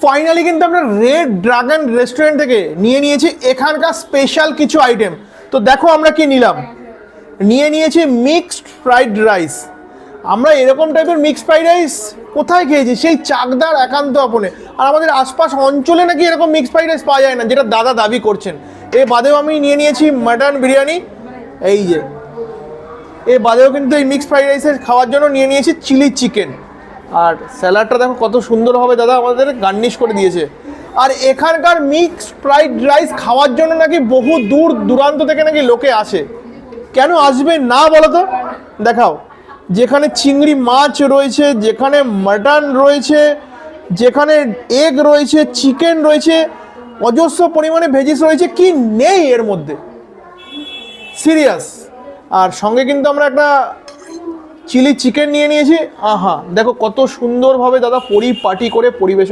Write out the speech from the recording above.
Finally কিন্তু আমরা red dragon restaurant থেকে নিয়েছি এখানকার স্পেশাল কিছু আইটেম। তো দেখো আমরা কি নিলাম, নিয়েছি মিক্সড ফ্রাইড রাইস। আমরা এরকম টাইপের মিক্সড ফ্রাইড রাইস কোথায় খেয়েছি, সেই চাকদার একান্ত আপনে। আর আমাদের আশপাশ অঞ্চলে নাকি এরকম মিক্সড ফ্রাইড রাইস পাওয়া যায় না, যেটা দাদা দাবি করছেন। এ বাদেও আমি নিয়েছি মাটন বিরিয়ানি, এই যে এ বাদেও কিন্তু এই মিক্সড ফ্রাইড রাইসের খাওয়ার জন্য নিয়েছি চিলি চিকেন। আর স্যালাডটা দেখো কত সুন্দরভাবে দাদা আমাদের গার্নিশ করে দিয়েছে। আর এখানকার মিক্সড ফ্রাইড রাইস খাওয়ার জন্য নাকি বহু দূর দূরান্ত থেকে নাকি লোকে আসে। কেন আসবে না বলো তো, দেখাও। যেখানে চিংড়ি মাছ রয়েছে, যেখানে মাটন রয়েছে, যেখানে এগ রয়েছে, চিকেন রয়েছে, অজস্র পরিমাণে ভেজিস রয়েছে, কি নেই এর মধ্যে, সিরিয়াস। আর সঙ্গে কিন্তু আমরা একটা চিলি চিকেন নিয়েছি। আহা দেখো কত সুন্দরভাবে দাদা পরিপাটি করে পরিবেশন